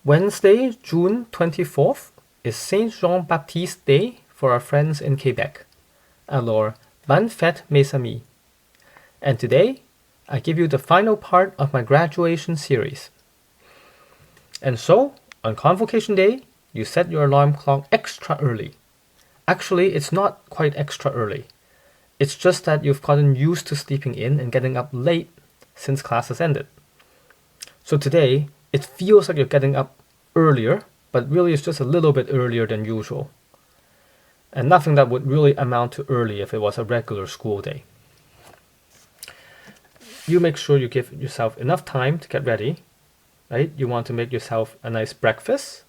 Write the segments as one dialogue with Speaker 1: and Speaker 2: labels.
Speaker 1: Wednesday, June 24th is Saint Jean-Baptiste Day for our friends in Quebec. Alors, bonne fête mes amis. And today, I give you the final part of my graduation series. And so, on convocation day, you set your alarm clock extra early. Actually, it's not quite extra early. It's just that you've gotten used to sleeping in and getting up late since class has ended. So today, it feels like you're getting up earlier, but really it's just a little bit earlier than usual. And nothing that would really amount to early if it was a regular school day. You make sure you give yourself enough time to get ready, right? You want to make yourself a nice breakfast,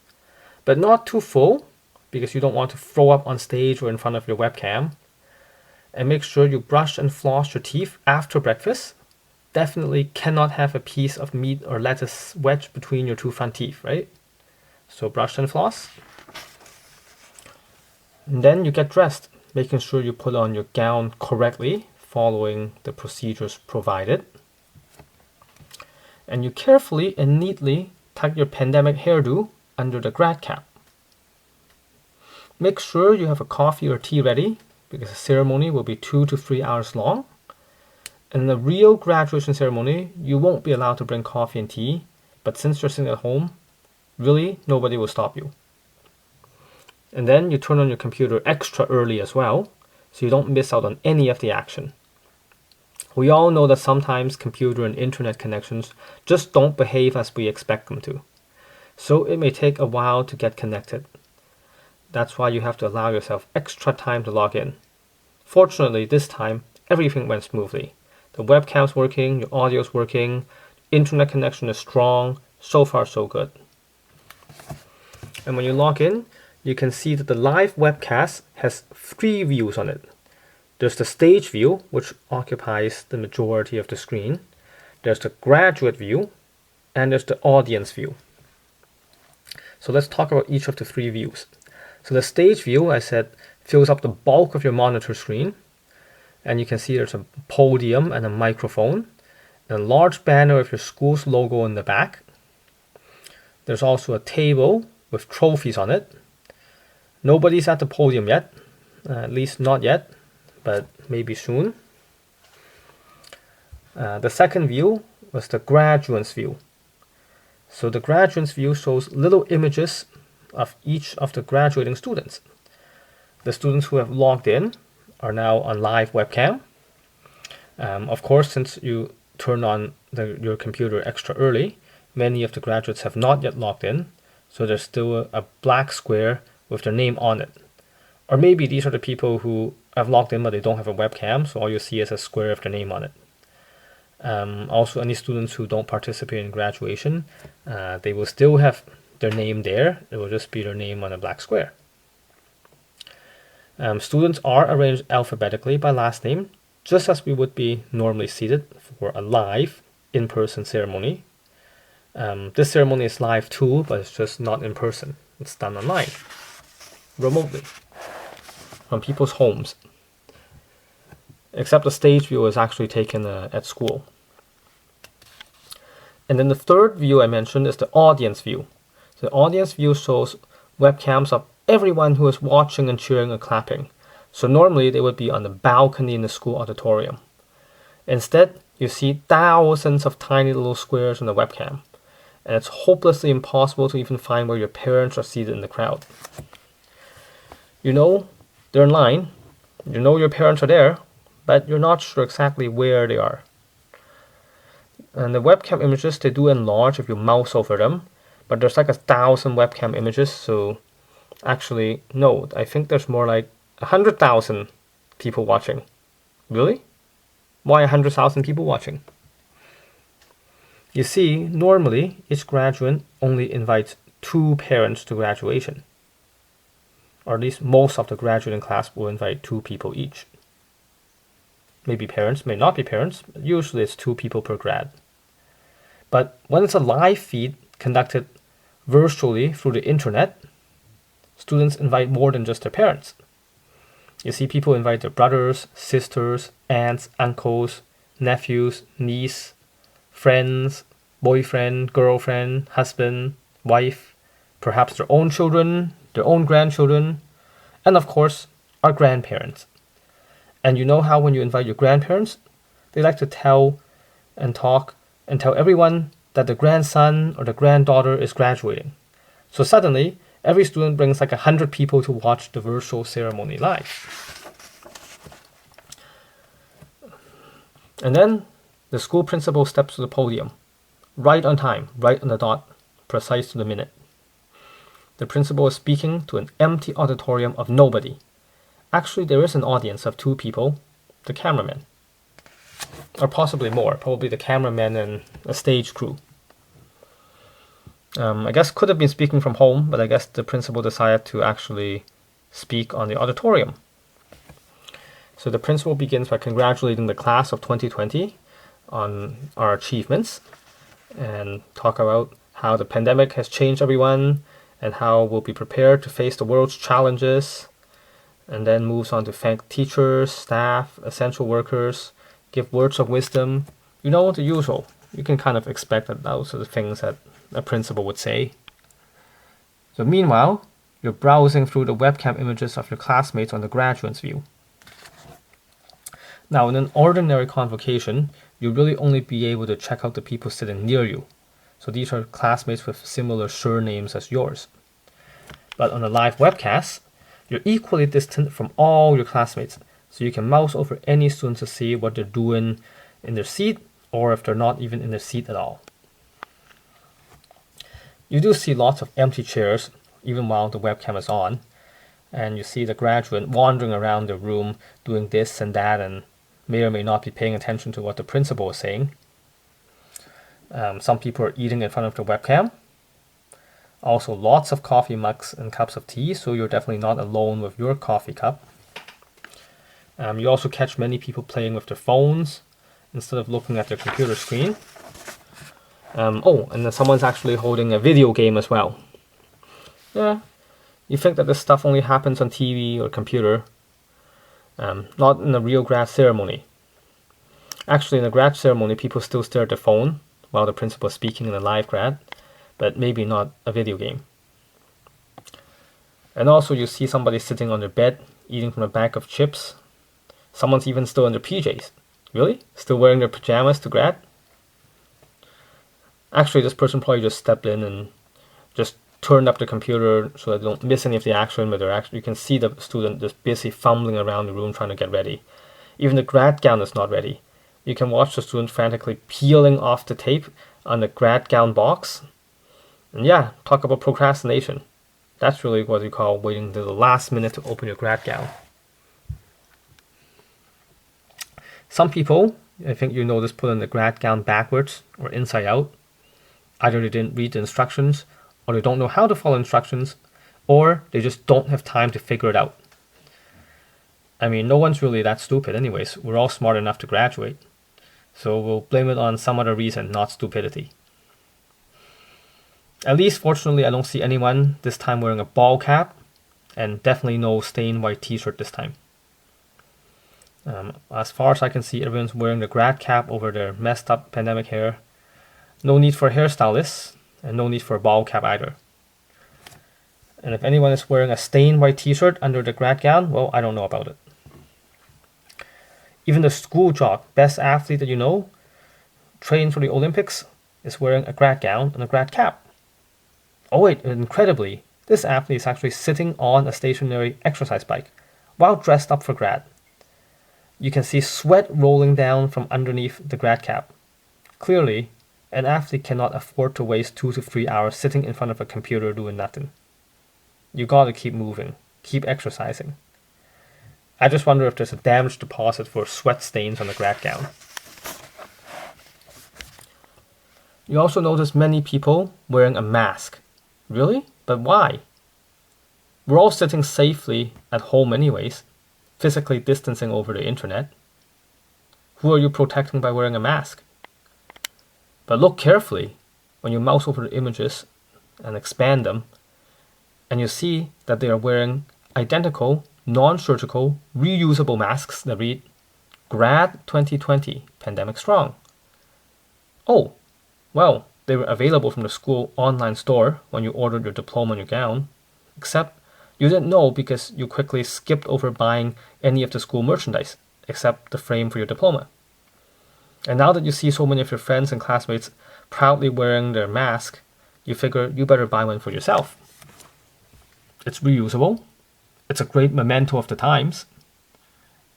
Speaker 1: but not too full because you don't want to throw up on stage or in front of your webcam. And make sure you brush and floss your teeth after breakfast. Definitely cannot have a piece of meat or lettuce wedged between your two front teeth, right? So brush and floss. And then you get dressed, making sure you put on your gown correctly, following the procedures provided. And you carefully and neatly tuck your pandemic hairdo under the grad cap. Make sure you have a coffee or tea ready, because the ceremony will be 2 to 3 hours long. In the real graduation ceremony, you won't be allowed to bring coffee and tea, but since you're sitting at home, really nobody will stop you. And then you turn on your computer extra early as well, so you don't miss out on any of the action. We all know that sometimes computer and internet connections just don't behave as we expect them to. So it may take a while to get connected. That's why you have to allow yourself extra time to log in. Fortunately, this time, everything went smoothly. The webcam's working, your audio's working, internet connection is strong, so far so good. And when you log in, you can see that the live webcast has 3 views on it. There's the stage view, which occupies the majority of the screen. There's the graduate view, and there's the audience view. So let's talk about each of the 3 views. So the stage view, I said, fills up the bulk of your monitor screen. And you can see there's a podium and a microphone, and a large banner with your school's logo in the back. There's also a table with trophies on it. Nobody's at the podium yet, at least not yet, but maybe soon. The second view was the graduates view. So the graduates view shows little images of each of the graduating students. The students who have logged in are now on live webcam. Of course, since you turn on your computer extra early, many of the graduates have not yet logged in, so there's still a black square with their name on it. Or maybe these are the people who have logged in but they don't have a webcam, so all you see is a square with their name on it. Also, any students who don't participate in graduation, they will still have their name there. It will just be their name on a black square. Students are arranged alphabetically by last name, just as we would be normally seated for a live in-person ceremony. This ceremony is live too, but it's just not in person. It's done online, remotely, from people's homes. Except the stage view is actually taken at school. And then the third view I mentioned is the audience view. So the audience view shows webcams of everyone who is watching and cheering and clapping. So normally they would be on the balcony in the school auditorium. Instead, you see thousands of tiny little squares on the webcam. And it's hopelessly impossible to even find where your parents are seated in the crowd. You know they're in line, you know your parents are there, but you're not sure exactly where they are. And the webcam images, they do enlarge if you mouse over them, but there's like 1,000 webcam images, so actually, no, I think there's more like 100,000 people watching. Really? Why 100,000 people watching? You see, normally each graduate only invites 2 parents to graduation. Or at least most of the graduating class will invite 2 people each. Maybe parents, may not be parents, but usually it's 2 people per grad. But when it's a live feed conducted virtually through the internet, students invite more than just their parents. You see people invite their brothers, sisters, aunts, uncles, nephews, niece, friends, boyfriend, girlfriend, husband, wife, perhaps their own children, their own grandchildren, and of course, our grandparents. And you know how when you invite your grandparents, they like to tell and talk and tell everyone that the grandson or the granddaughter is graduating. So suddenly, every student brings like 100 people to watch the virtual ceremony live. And then the school principal steps to the podium, right on time, right on the dot, precise to the minute. The principal is speaking to an empty auditorium of nobody. Actually, there is an audience of 2 people, the cameraman. Or possibly more, probably the cameraman and a stage crew. I guess could have been speaking from home, but I guess the principal decided to actually speak on the auditorium. So the principal begins by congratulating the class of 2020 on our achievements and talk about how the pandemic has changed everyone and how we'll be prepared to face the world's challenges, and then moves on to thank teachers, staff, essential workers, give words of wisdom. You know, the usual. You can kind of expect that those are the things that a principal would say. So meanwhile, you're browsing through the webcam images of your classmates on the graduates view. Now, in an ordinary convocation, you'll really only be able to check out the people sitting near you. So these are classmates with similar surnames as yours. But on a live webcast, you're equally distant from all your classmates, so you can mouse over any student to see what they're doing in their seat, or if they're not even in their seat at all. You do see lots of empty chairs, even while the webcam is on, and you see the graduate wandering around the room doing this and that, and may or may not be paying attention to what the principal is saying. Some people are eating in front of the webcam. Also, lots of coffee mugs and cups of tea, so you're definitely not alone with your coffee cup. You also catch many people playing with their phones instead of looking at their computer screen. And then someone's actually holding a video game as well. Yeah, you think that this stuff only happens on TV or computer, not in a real grad ceremony. Actually, in a grad ceremony, people still stare at their phone while the principal is speaking in a live grad, but maybe not a video game. And also you see somebody sitting on their bed, eating from a bag of chips. Someone's even still in their PJs. Really? Still wearing their pajamas to grad? Actually, this person probably just stepped in and just turned up the computer so that they don't miss any of the action, but you can see the student just busy fumbling around the room trying to get ready. Even the grad gown is not ready. You can watch the student frantically peeling off the tape on the grad gown box. And yeah, talk about procrastination. That's really what you call waiting to the last minute to open your grad gown. Some people, I think you notice, put on the grad gown backwards or inside out. Either they didn't read the instructions, or they don't know how to follow instructions, or they just don't have time to figure it out. I mean, no one's really that stupid anyways. We're all smart enough to graduate. So we'll blame it on some other reason, not stupidity. At least, fortunately, I don't see anyone this time wearing a ball cap, and definitely no stained white t-shirt this time. As far as I can see, everyone's wearing the grad cap over their messed up pandemic hair. No need for a hairstylist, and no need for a ball cap either. And if anyone is wearing a stained white t-shirt under the grad gown, well, I don't know about it. Even the school jock, best athlete that you know, trained for the Olympics, is wearing a grad gown and a grad cap. Oh wait, incredibly, this athlete is actually sitting on a stationary exercise bike while dressed up for grad. You can see sweat rolling down from underneath the grad cap. Clearly, an athlete cannot afford to waste 2 to 3 hours sitting in front of a computer doing nothing. You gotta keep moving, keep exercising. I just wonder if there's a damage deposit for sweat stains on the grad gown. You also notice many people wearing a mask. Really? But why? We're all sitting safely at home anyways, physically distancing over the internet. Who are you protecting by wearing a mask? But look carefully when you mouse over the images and expand them, and you see that they are wearing identical, non-surgical, reusable masks that read, Grad 2020, Pandemic Strong. Oh, well, they were available from the school online store when you ordered your diploma and your gown, except you didn't know because you quickly skipped over buying any of the school merchandise, except the frame for your diploma. And now that you see so many of your friends and classmates proudly wearing their mask, you figure you better buy one for yourself. It's reusable. It's a great memento of the times.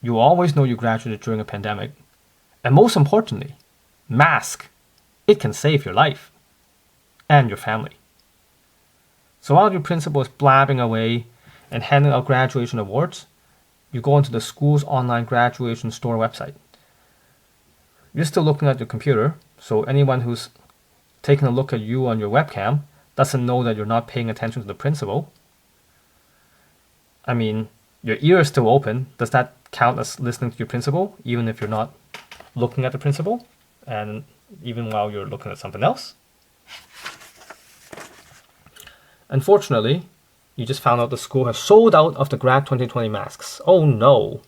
Speaker 1: You always know you graduated during a pandemic. And most importantly, mask. It can save your life and your family. So while your principal is blabbing away and handing out graduation awards, you go into the school's online graduation store website. You're still looking at your computer, so anyone who's taking a look at you on your webcam doesn't know that you're not paying attention to the principal. I mean, your ear is still open. Does that count as listening to your principal, even if you're not looking at the principal, and even while you're looking at something else? Unfortunately, you just found out the school has sold out of the Grad 2020 masks. Oh no!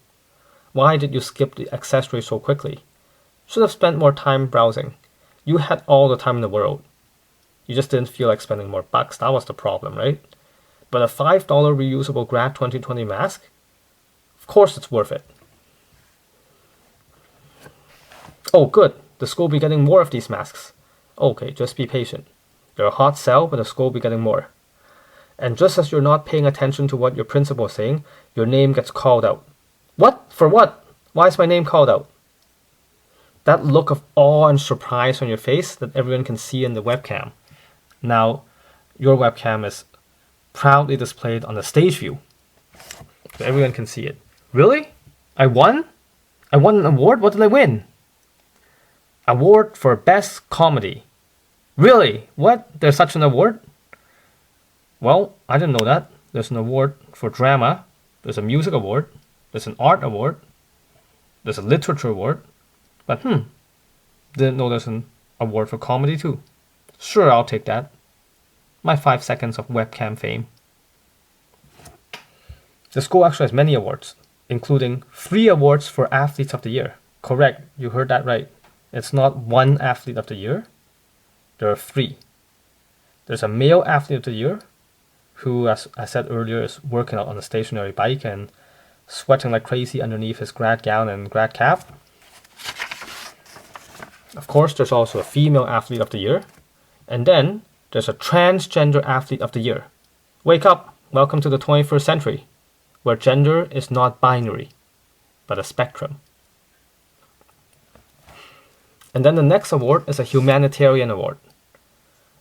Speaker 1: Why did you skip the accessories so quickly? Should have spent more time browsing. You had all the time in the world. You just didn't feel like spending more bucks. That was the problem, right? But a $5 reusable Grad 2020 mask? Of course it's worth it. Oh good, the school will be getting more of these masks. Okay, just be patient. They're a hot sell, but the school will be getting more. And just as you're not paying attention to what your principal is saying, your name gets called out. What? For what? Why is my name called out? That look of awe and surprise on your face that everyone can see in the webcam. Now, your webcam is proudly displayed on the stage view, so everyone can see it. Really? I won? I won an award? What did I win? Award for Best Comedy. Really? What? There's such an award? Well, I didn't know that. There's an award for drama. There's a music award. There's an art award. There's a literature award. But didn't know there's an award for comedy too. Sure, I'll take that. My 5 seconds of webcam fame. The school actually has many awards, including 3 awards for Athletes of the Year. Correct, you heard that right. It's not 1 Athlete of the Year. There are 3. There's a Male Athlete of the Year, who, as I said earlier, is working out on a stationary bike and sweating like crazy underneath his grad gown and grad cap. Of course, there's also a Female Athlete of the Year. And then there's a Transgender Athlete of the Year. Wake up! Welcome to the 21st century, where gender is not binary, but a spectrum. And then the next award is a Humanitarian Award.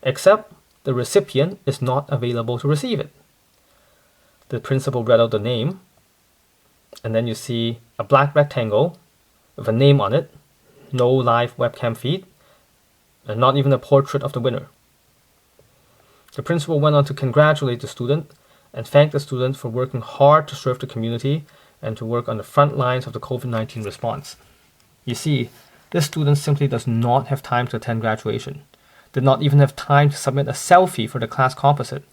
Speaker 1: Except the recipient is not available to receive it. The principal read out the name, and then you see a black rectangle with a name on it, no live webcam feed, and not even a portrait of the winner. The principal went on to congratulate the student and thank the student for working hard to serve the community and to work on the front lines of the COVID-19 response. You see, this student simply does not have time to attend graduation, did not even have time to submit a selfie for the class composite,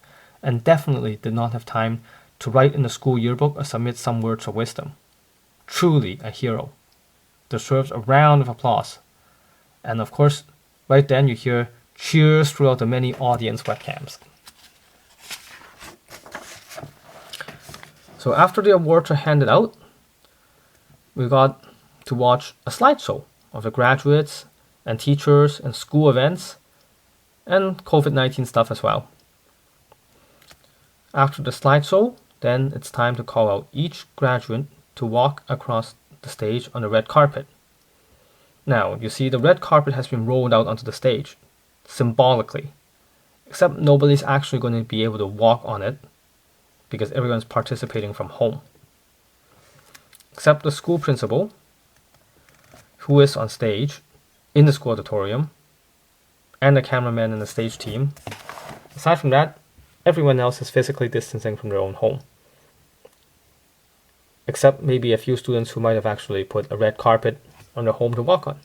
Speaker 1: and definitely did not have time to write in the school yearbook or submit some words of wisdom. Truly a hero. Deserves a round of applause. And of course, right then you hear cheers throughout the many audience webcams. So after the awards are handed out, we got to watch a slideshow of the graduates and teachers and school events and COVID-19 stuff as well. After the slideshow, then it's time to call out each graduate to walk across the stage on the red carpet. Now, you see the red carpet has been rolled out onto the stage, symbolically, except nobody's actually going to be able to walk on it because everyone's participating from home. Except the school principal, who is on stage in the school auditorium, and the cameraman and the stage team. Aside from that, everyone else is physically distancing from their own home. Except maybe a few students who might have actually put a red carpet on their home to walk on.